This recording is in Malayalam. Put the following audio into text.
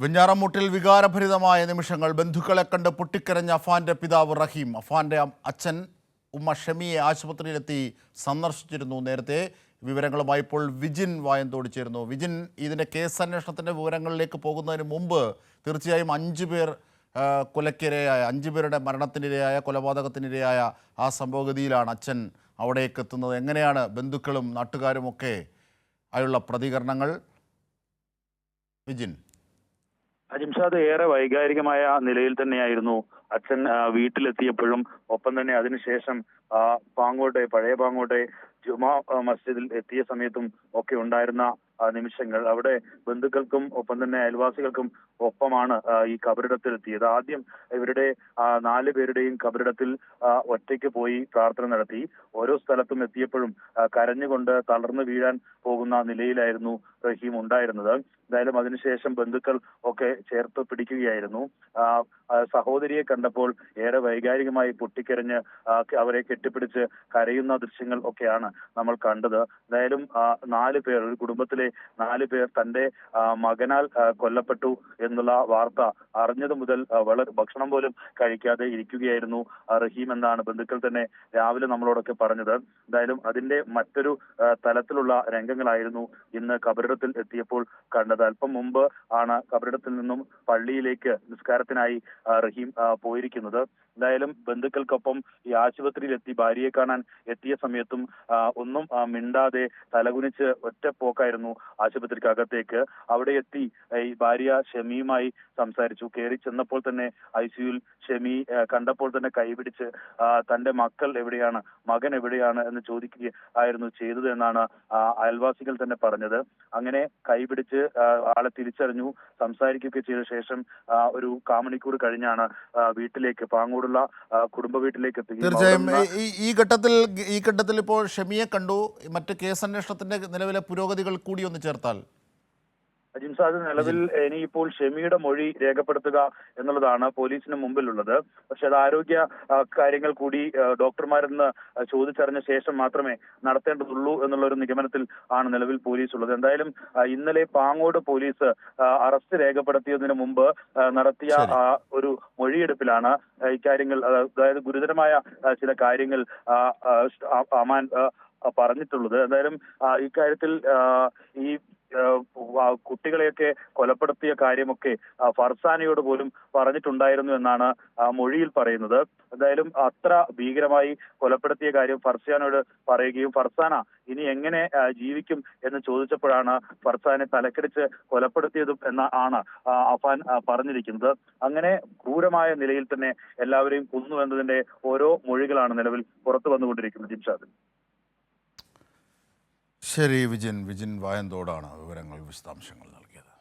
വെഞ്ഞാറമൂട്ടിൽ വികാരഭരിതമായ നിമിഷങ്ങൾ. ബന്ധുക്കളെ കണ്ട് പൊട്ടിക്കരഞ്ഞ അഫാന്റെ പിതാവ് റഹീം. അഫാന്റെ അച്ഛൻ ഉമ്മ ഷമിയെ ആശുപത്രിയിലെത്തി സന്ദർശിച്ചിരുന്നു നേരത്തെ. വിവരങ്ങളുമായി ഇപ്പോൾ വിജിൻ വായന്തോട് ചേരുന്നു. വിജിൻ, ഇതിൻ്റെ കേസ് അന്വേഷണത്തിൻ്റെ വിവരങ്ങളിലേക്ക് പോകുന്നതിന് മുമ്പ് തീർച്ചയായും 5 പേർ കൊലക്കിരയായ 5 പേരുടെ മരണത്തിനിരയായ, കൊലപാതകത്തിനിരയായ ആ സംഭവഗതിയിലാണ് അച്ഛൻ അവിടേക്ക് എത്തുന്നത്. എങ്ങനെയാണ് ബന്ധുക്കളും നാട്ടുകാരുമൊക്കെ ആയുള്ള പ്രതികരണങ്ങൾ? വിജിൻ. അജിംഷാദ്, ഏറെ വൈകാരികമായ നിലയിൽ തന്നെയായിരുന്നു അച്ഛൻ വീട്ടിലെത്തിയപ്പോഴും ഒപ്പം തന്നെ അതിനുശേഷം പഴയ പാങ്ങോട്ടെ ജുമാ മസ്ജിദിൽ എത്തിയ സമയത്തും ഒക്കെ ഉണ്ടായിരുന്ന നിമിഷങ്ങൾ. അവിടെ ബന്ധുക്കൾക്കും ഒപ്പം തന്നെ അയൽവാസികൾക്കും ഒപ്പമാണ് ഈ കബറിടത്തിലെത്തിയത്. ആദ്യം ഇവരുടെ 4 പേരുടെയും കബറിടത്തിൽ ഒറ്റയ്ക്ക് പോയി പ്രാർത്ഥന നടത്തി. ഓരോ സ്ഥലത്തും എത്തിയപ്പോഴും കരഞ്ഞുകൊണ്ട് തളർന്നു വീഴാൻ പോകുന്ന നിലയിലായിരുന്നു റഹീം ഉണ്ടായിരുന്നത്. എന്തായാലും അതിനുശേഷം ബന്ധുക്കൾ ഒക്കെ ചേർത്ത് പിടിക്കുകയായിരുന്നു. സഹോദരിയെ കണ്ടപ്പോൾ ഏറെ വൈകാരികമായി പൊട്ടിക്കരഞ്ഞ് അവരെ കെട്ടിപ്പിടിച്ച് കരയുന്ന ദൃശ്യങ്ങൾ ഒക്കെയാണ് നമ്മൾ കണ്ടത്. എന്തായാലും 4 പേർ, ഒരു കുടുംബത്തിലെ 4 പേർ തന്റെ മകനാൽ കൊല്ലപ്പെട്ടു എന്നുള്ള വാർത്ത അറിഞ്ഞതു മുതൽ വളരെ ഭക്ഷണം പോലും കഴിക്കാതെ ഇരിക്കുകയായിരുന്നു റഹീം എന്നാണ് ബന്ധുക്കൾ തന്നെ രാവിലെ നമ്മളോടൊക്കെ പറഞ്ഞത്. എന്തായാലും അതിന്റെ മറ്റൊരു തലത്തിലുള്ള രംഗങ്ങളായിരുന്നു ഇന്ന് കബറിടത്തിൽ എത്തിയപ്പോൾ കണ്ടത്. അല്പം മുമ്പ് ആണ് കബറിടത്തിൽ നിന്നും പള്ളിയിലേക്ക് നിസ്കാരത്തിനായി റഹീം പോയിരിക്കുന്നത്. എന്തായാലും ബന്ധുക്കൾക്കൊപ്പം ഈ ആശുപത്രിയിലെത്തി ഭാര്യയെ കാണാൻ എത്തിയ സമയത്തും ഒന്നും മിണ്ടാതെ തലകുനിച്ച് ഒറ്റ പോക്കായിരുന്നു ആശുപത്രിക്കകത്തേക്ക്. അവിടെ എത്തി ഈ ഭാര്യ ഷമിയുമായി സംസാരിച്ചു. കയറി ചെന്നപ്പോൾ തന്നെ ICUവിൽ ഷമി കണ്ടപ്പോൾ തന്നെ കൈപിടിച്ച് തന്റെ മക്കൾ എവിടെയാണ്, മകൻ എവിടെയാണ് എന്ന് ചോദിക്കുകയായിരുന്നു ചെയ്തത് എന്നാണ് അയൽവാസികൾ തന്നെ പറഞ്ഞത്. അങ്ങനെ കൈപിടിച്ച് ആളെ തിരിച്ചറിഞ്ഞു, സംസാരിക്കുകയൊക്കെ ചെയ്ത ശേഷം ഒരു കാമണിക്കൂർ കഴിഞ്ഞാണ് വീട്ടിലേക്ക്, പാങ്ങോടുള്ള കുടുംബ വീട്ടിലേക്ക് എത്തുകയും. തീർച്ചയായും ഈ ഘട്ടത്തിൽ ഇപ്പോൾ ഷമിയെ കണ്ടു. മറ്റ് കേസന്വേഷണത്തിന്റെ നിലവിലെ പുരോഗതികൾ കൂടി ഒന്ന് ചേർത്താൽ. അജിംസാദ്, നിലവിൽ ഇനിയിപ്പോൾ ഷമിയുടെ മൊഴി രേഖപ്പെടുത്തുക എന്നുള്ളതാണ് പോലീസിന് മുമ്പിലുള്ളത്. പക്ഷെ അത് ആരോഗ്യ കാര്യങ്ങൾ കൂടി ഡോക്ടർമാരെന്ന് ചോദിച്ചറിഞ്ഞ ശേഷം മാത്രമേ നടത്തേണ്ടതുള്ളൂ എന്നുള്ള ഒരു നിഗമനത്തിൽ ആണ് നിലവിൽ പോലീസ് ഉള്ളത്. എന്തായാലും ഇന്നലെ പാങ്ങോട് പോലീസ് അറസ്റ്റ് രേഖപ്പെടുത്തിയതിനു മുമ്പ് നടത്തിയ ഒരു മൊഴിയെടുപ്പിലാണ് ഇക്കാര്യങ്ങൾ, അതായത് ഗുരുതരമായ ചില കാര്യങ്ങൾ അമാൻ പറഞ്ഞിട്ടുള്ളത്. എന്തായാലും ഇക്കാര്യത്തിൽ ഈ കുട്ടികളെയൊക്കെ കൊലപ്പെടുത്തിയ കാര്യമൊക്കെ ഫർസാനയോട് പോലും പറഞ്ഞിട്ടുണ്ടായിരുന്നു എന്നാണ് മൊഴിയിൽ പറയുന്നത്. എന്തായാലും അത്ര ഭീകരമായി കൊലപ്പെടുത്തിയ കാര്യം ഫർസാനയോട് പറയുകയും ഫർസാന ഇനി എങ്ങനെ ജീവിക്കും എന്ന് ചോദിച്ചപ്പോഴാണ് ഫർസാനെ തലക്കടിച്ച് കൊലപ്പെടുത്തിയതും ആണ് അഫാൻ പറഞ്ഞിരിക്കുന്നത്. അങ്ങനെ ക്രൂരമായ നിലയിൽ തന്നെ എല്ലാവരെയും കൊന്നു എന്നതിന്റെ ഓരോ മൊഴികളാണ് നിലവിൽ പുറത്തു വന്നുകൊണ്ടിരിക്കുന്നത്. ജിംഷാദ്. ശരി വിജിൻ വായന്തോടാണ് വിവരങ്ങൾ, വിശദാംശങ്ങൾ നൽകുന്നത്.